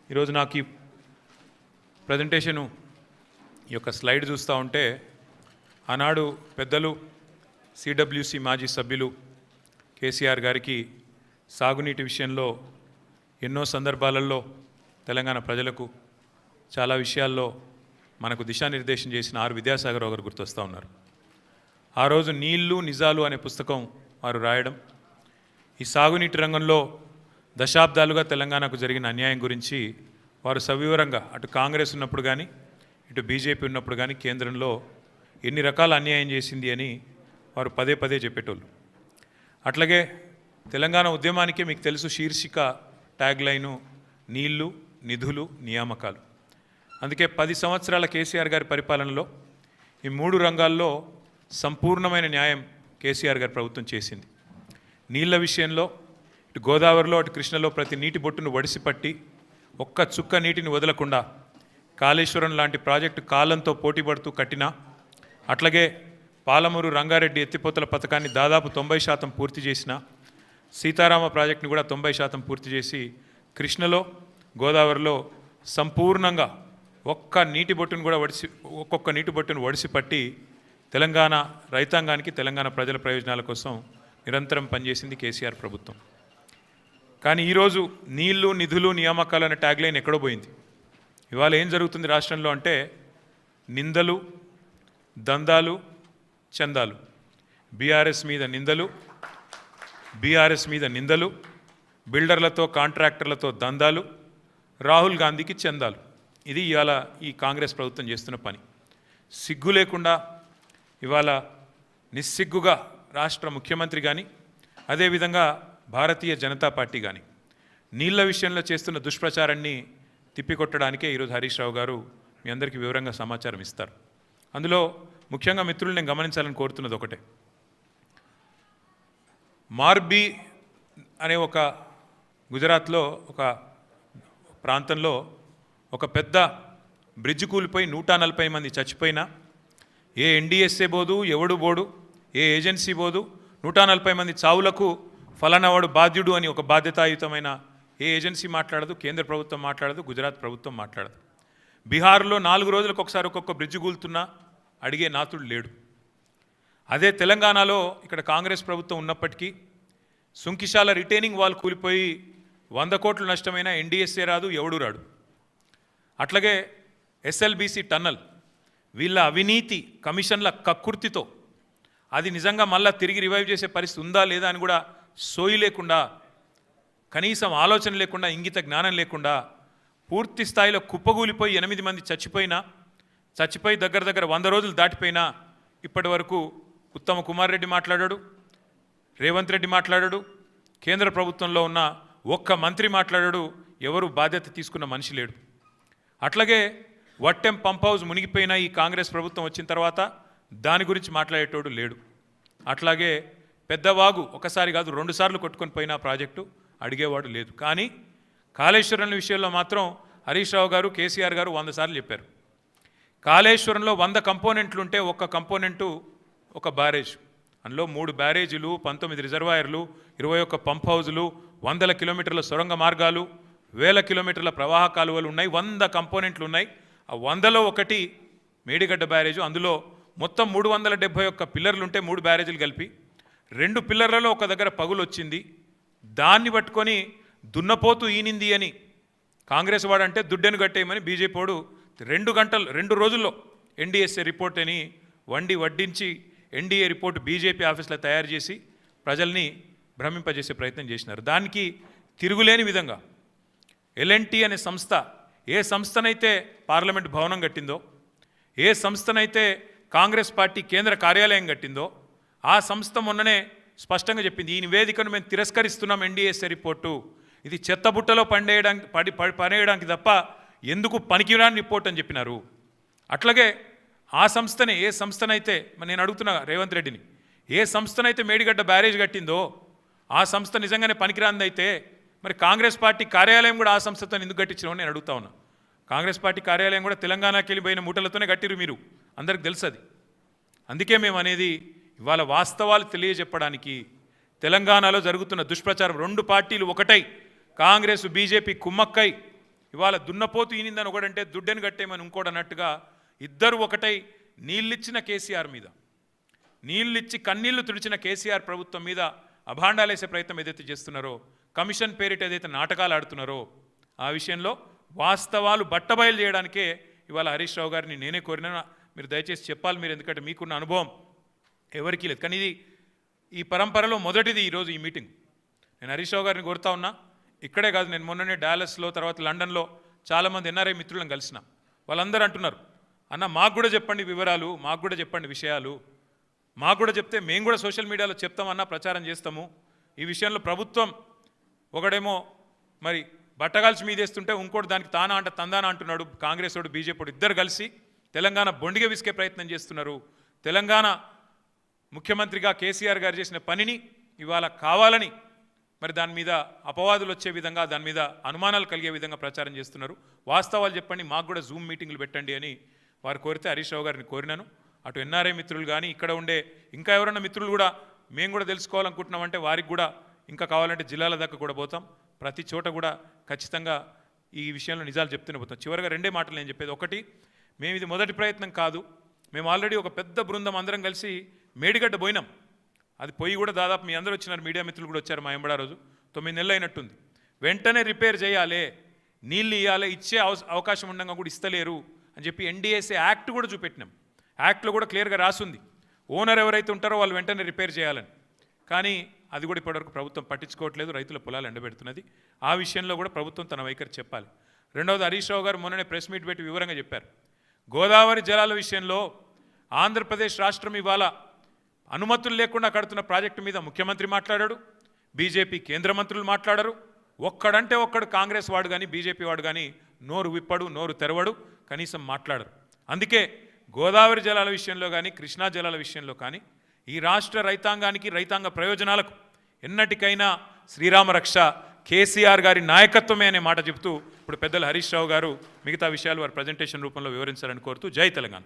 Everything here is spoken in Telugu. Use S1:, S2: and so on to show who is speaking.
S1: ఈరోజు నాకు ఈ ప్రజెంటేషను ఈ యొక్క స్లైడ్ చూస్తూ ఉంటే ఆనాడు పెద్దలు సిడబ్ల్యూసి మాజీ సభ్యులు కేసీఆర్ గారికి సాగునీటి విషయంలో ఎన్నో సందర్భాలలో తెలంగాణ ప్రజలకు చాలా విషయాల్లో మనకు దిశానిర్దేశం చేసిన ఆర్ విద్యాసాగర్ గారు గుర్తొస్తూ ఉన్నారు. ఆ రోజు నీళ్లు నిజాలు అనే పుస్తకం వారు రాయడం, ఈ సాగునీటి రంగంలో దశాబ్దాలుగా తెలంగాణకు జరిగిన అన్యాయం గురించి వారు సవివరంగా అటు కాంగ్రెస్ ఉన్నప్పుడు కానీ ఇటు బీజేపీ ఉన్నప్పుడు కానీ కేంద్రంలో ఎన్ని రకాల అన్యాయం చేసింది అని వారు పదే పదే చెప్పేటోళ్ళు. అట్లాగే తెలంగాణ ఉద్యమానికే మీకు తెలుసు శీర్షిక ట్యాగ్లైను నీళ్లు నిధులు నియామకాలు. అందుకే 10 సంవత్సరాల కేసీఆర్ గారి పరిపాలనలో ఈ 3 రంగాల్లో సంపూర్ణమైన న్యాయం కేసీఆర్ గారి ప్రభుత్వం చేసింది. నీళ్ల విషయంలో ఇటు గోదావరిలో అటు కృష్ణలో ప్రతి నీటి బొట్టును వడిసిపట్టి ఒక్క చుక్క నీటిని వదలకుండా కాళేశ్వరం లాంటి ప్రాజెక్టు కాలంతో పోటీపడుతూ కట్టినా, అట్లాగే పాలమూరు రంగారెడ్డి ఎత్తిపోతల పథకాన్ని దాదాపు 90% పూర్తి చేసిన, సీతారామ ప్రాజెక్టుని కూడా 90% పూర్తి చేసి కృష్ణలో గోదావరిలో సంపూర్ణంగా ఒక్కొక్క నీటి బొట్టును వడిసిపట్టి తెలంగాణ రైతాంగానికి తెలంగాణ ప్రజల ప్రయోజనాల కోసం నిరంతరం పనిచేసింది కేసీఆర్ ప్రభుత్వం. కానీ ఈరోజు నీళ్లు నిధులు నియామకాలు అనే ట్యాగ్లైన్ ఎక్కడో పోయింది. ఇవాళ ఏం జరుగుతుంది రాష్ట్రంలో అంటే నిందలు, దందాలు, చందాలు, బీఆర్ఎస్ మీద నిందలు, బిల్డర్లతో కాంట్రాక్టర్లతో దందాలు, రాహుల్ గాంధీకి చందాలు. ఇది ఇవాళ ఈ కాంగ్రెస్ ప్రభుత్వం చేస్తున్న పని. సిగ్గు లేకుండా ఇవాళ నిస్సిగ్గుగా రాష్ట్ర ముఖ్యమంత్రి కానీ అదేవిధంగా భారతీయ జనతా పార్టీ కానీ నీళ్ల విషయంలో చేస్తున్న దుష్ప్రచారాన్ని తిప్పికొట్టడానికే ఈరోజు హరీష్ రావు గారు మీ అందరికీ వివరంగా సమాచారం ఇస్తారు. అందులో ముఖ్యంగా మిత్రులు నేను గమనించాలని కోరుతున్నది ఒకటే, మార్బీ అనే ఒక గుజరాత్లో ఒక ప్రాంతంలో ఒక పెద్ద బ్రిడ్జ్ కూలిపోయి 140 మంది చచ్చిపోయినా ఏ ఎన్డీఎస్ఏ బోదు, ఎవడు బోడు, ఏ ఏజెన్సీ బోదు, 140 మంది చావులకు ఫలానా వాడు బాధ్యుడు అని ఒక బాధ్యతాయుతమైన ఏ ఏజెన్సీ మాట్లాడదు, కేంద్ర ప్రభుత్వం మాట్లాడదు, గుజరాత్ ప్రభుత్వం మాట్లాడదు. బీహార్లో 4 రోజులకు ఒకసారి ఒక్కొక్క బ్రిడ్జ్ కూలుతున్నా అడిగే నాతుడు లేడు. అదే తెలంగాణలో ఇక్కడ కాంగ్రెస్ ప్రభుత్వం ఉన్నప్పటికీ సుంకిశాల రిటైనింగ్ వాల్ కూలిపోయి 100 కోట్లు నష్టమైన ఎన్డీఎస్ఏ రాదు, ఎవడు రాడు. అట్లాగే ఎస్ఎల్బీసీ టన్నల్ వీళ్ళ అవినీతి కమిషన్ల కక్కుర్తితో అది నిజంగా మళ్ళీ తిరిగి రివైవ్ చేసే పరిస్థితి ఉందా లేదా అని కూడా సోయి లేకుండా, కనీసం ఆలోచన లేకుండా, ఇంగిత జ్ఞానం లేకుండా పూర్తి స్థాయిలో కుప్పగూలిపోయి 8 మంది చచ్చిపోయి దగ్గర 100 రోజులు దాటిపోయినా ఇప్పటి వరకు ఉత్తమ కుమార్ రెడ్డి మాట్లాడాడు, రేవంత్ రెడ్డి మాట్లాడాడు, కేంద్ర ప్రభుత్వంలో ఉన్న ఒక్క మంత్రి మాట్లాడాడు, ఎవరు బాధ్యత తీసుకున్న మనిషి లేడు. అట్లాగే వట్టెం పంప్ హౌస్ మునిగిపోయిన ఈ కాంగ్రెస్ ప్రభుత్వం వచ్చిన తర్వాత దాని గురించి మాట్లాడేటోడు లేడు. అట్లాగే పెద్దవాగు ఒకసారి కాదు 2 సార్లు కొట్టుకొని పోయిన ప్రాజెక్టు అడిగేవాడు లేదు. కానీ కాళేశ్వరం విషయంలో మాత్రం హరీష్ రావు గారు, కేసీఆర్ గారు 100 సార్లు చెప్పారు. కాళేశ్వరంలో 100 కంపోనెంట్లు ఉంటే ఒక్క కంపోనెంటు ఒక బ్యారేజ్, అందులో 3 బ్యారేజీలు, 19 రిజర్వాయర్లు, 21 పంప్ హౌజులు, 100 కిలోమీటర్ల సొరంగ మార్గాలు, 1000 కిలోమీటర్ల ప్రవాహ కాలువలు ఉన్నాయి, 100 కంపోనెంట్లు ఉన్నాయి. ఆ 100లో ఒకటి మేడిగడ్డ బ్యారేజు. అందులో మొత్తం 371 పిల్లర్లు ఉంటే 3 బ్యారేజీలు కలిపి 2 పిల్లర్లలో ఒక దగ్గర పగులు వచ్చింది. దాన్ని పట్టుకొని దున్నపోతూ ఈనింది అని కాంగ్రెస్ వాడంటే దుడ్డెను కట్టేయమని బీజేపీ వాడు 2 రోజుల్లో ఎన్డీఎస్ఏ రిపోర్ట్ అని వడ్డించి ఎన్డీఏ రిపోర్ట్ బీజేపీ ఆఫీస్లో తయారు చేసి ప్రజల్ని భ్రమింపజేసే ప్రయత్నం చేసినారు. దానికి తిరుగులేని విధంగా ఎల్ఎన్టీ అనే సంస్థ ఏ సంస్థనైతే పార్లమెంట్ భవనం కట్టిందో, ఏ సంస్థనైతే కాంగ్రెస్ పార్టీ కేంద్ర కార్యాలయం కట్టిందో ఆ సంస్థ మొన్ననే స్పష్టంగా చెప్పింది, ఈ నివేదికను మేము తిరస్కరిస్తున్నాం, ఎన్డీఎస్ఏ రిపోర్టు ఇది చెత్తబుట్టలో పడేయడానికి తప్ప ఎందుకు పనికిరాని రిపోర్ట్ అని చెప్పినారు. అట్లాగే ఆ సంస్థనే ఏ సంస్థనైతే నేను అడుగుతున్నా రేవంత్ రెడ్డిని, ఏ సంస్థనైతే మేడిగడ్డ బ్యారేజ్ కట్టిందో ఆ సంస్థ నిజంగానే పనికిరాందైతే మరి కాంగ్రెస్ పార్టీ కార్యాలయం కూడా ఆ సంస్థతో ఎందుకు కట్టించినామని నేను అడుగుతా ఉన్నా. కాంగ్రెస్ పార్టీ కార్యాలయం కూడా తెలంగాణకి వెళ్ళిపోయిన మూటలతోనే కట్టిరు, మీరు అందరికి తెలుసు అది. అందుకే మేము అనేది ఇవాళ వాస్తవాలు తెలియజెప్పడానికి తెలంగాణలో జరుగుతున్న దుష్ప్రచారం 2 పార్టీలు ఒకటై కాంగ్రెస్ బీజేపీ కుమ్మక్కై ఇవాళ దున్నపోతు ఈనిందని ఒకడంటే దుడ్డెను కట్టేమని ఇంకోటి అన్నట్టుగా ఇద్దరు ఒకటై నీళ్ళిచ్చిన కేసీఆర్ మీద, నీళ్ళిచ్చి కన్నీళ్లు తుడిచిన కేసీఆర్ ప్రభుత్వం మీద అభాండాలేసే ప్రయత్నం ఏదైతే చేస్తున్నారో, కమిషన్ పేరిట ఏదైతే నాటకాలు ఆడుతున్నారో, ఆ విషయంలో వాస్తవాలు బట్టబయలు చేయడానికే ఇవాళ హరీష్ రావు గారిని నేనే కోరినా. మీరు దయచేసి చెప్పాలి, మీరు ఎందుకంటే మీకున్న అనుభవం ఎవరికీ లేదు. కానీ ఇది ఈ పరంపరలో మొదటిది ఈరోజు ఈ మీటింగ్. నేను హరీష్ రావు గారిని కోరుతా ఉన్నా, ఇక్కడే కాదు, నేను మొన్ననే డాలస్లో తర్వాత లండన్లో చాలామంది ఎన్ఆర్ఐ మిత్రులను కలిసిన. వాళ్ళందరూ అంటున్నారు, అన్న మాకు కూడా చెప్పండి వివరాలు, మాకు కూడా చెప్పండి విషయాలు, మాకు కూడా చెప్తే మేము కూడా సోషల్ మీడియాలో చెప్తామన్నా, ప్రచారం చేస్తాము. ఈ విషయంలో ప్రభుత్వం ఒకడేమో మరి బట్టగాల్చి మీదేస్తుంటే ఇంకోటి దానికి తానా అంట తందానా అంటున్నాడు. కాంగ్రెస్ వాడు బీజేపీ వాడు ఇద్దరు కలిసి తెలంగాణ బొండిగా విసికే ప్రయత్నం చేస్తున్నారు. తెలంగాణ ముఖ్యమంత్రిగా కేసీఆర్ గారు చేసిన పనిని ఇవాళ కావాలని మరి దాని మీద అపవాదులు వచ్చే విధంగా, దాని మీద అనుమానాలు కలిగే విధంగా ప్రచారం చేస్తున్నారు. వాస్తవాలు చెప్పండి, మాకు కూడా జూమ్ మీటింగ్లు పెట్టండి అని వారు కోరితే హరీష్ రావు గారిని కోరినాను. అటు ఎన్ఆర్ఐ మిత్రులు కానీ ఇక్కడ ఉండే ఇంకా ఎవరైనా మిత్రులు కూడా మేము కూడా తెలుసుకోవాలనుకుంటున్నామంటే వారికి కూడా ఇంకా కావాలంటే జిల్లాల దాకా కూడా పోతాం. ప్రతి చోట కూడా ఖచ్చితంగా ఈ విషయంలో నిజాలు చెప్తూనే పోతాం. చివరిగా రెండే మాటలు నేను చెప్పేది. ఒకటి, మేము ఇది మొదటి ప్రయత్నం కాదు, మేము ఆల్రెడీ ఒక పెద్ద బృందం అందరం కలిసి మేడిగడ్డ పోయినాం. అది పోయి కూడా దాదాపు మీ అందరూ వచ్చినారు, మీడియా మిత్రులు కూడా వచ్చారు. మా ఎంబడా రోజు 9 నెలలు అయినట్టుంది. వెంటనే రిపేర్ చేయాలి, నీళ్ళు ఇవ్వాలి, ఇచ్చే అవకాశం ఉండగా కూడా ఇస్తలేరు అని చెప్పి ఎన్డీఎస్ఏ యాక్ట్ కూడా చూపెట్టినాం. యాక్ట్లో కూడా క్లియర్గా రాసుంది, ఓనర్ ఎవరైతే ఉంటారో వాళ్ళు వెంటనే రిపేర్ చేయాలని. కానీ అది కూడా ఇప్పటివరకు ప్రభుత్వం పట్టించుకోవట్లేదు, రైతుల పొలాలు ఎండబెడుతున్నది. ఆ విషయంలో కూడా ప్రభుత్వం తన వైఖరి చెప్పాలి. రెండవది, హరీష్ రావు గారు మొన్ననే ప్రెస్ మీట్ పెట్టి వివరంగా చెప్పారు. గోదావరి జలాల విషయంలో ఆంధ్రప్రదేశ్ రాష్ట్రం ఇవాళ అనుమతులు లేకుండా కడుతున్న ప్రాజెక్టు మీద ముఖ్యమంత్రి మాట్లాడాడు, బీజేపీ కేంద్ర మంత్రులు మాట్లాడరు. ఒక్కడంటే ఒక్కడు కాంగ్రెస్ వాడు కానీ బీజేపీ వాడు కానీ నోరు విప్పడు, నోరు తెరవడు, కనీసం మాట్లాడరు. అందుకే గోదావరి జలాల విషయంలో కానీ కృష్ణా జలాల విషయంలో కానీ ఈ రాష్ట్ర రైతాంగానికి, రైతాంగ ప్రయోజనాలకు ఎన్నటికైనా శ్రీరామ రక్ష కేసీఆర్ గారి నాయకత్వమే అనే మాట చెబుతూ ఇప్పుడు పెద్దలు హరీష్ రావు గారు మిగతా విషయాలు వారి ప్రజెంటేషన్ రూపంలో వివరించాలని కోరుతూ జై తెలంగాణ.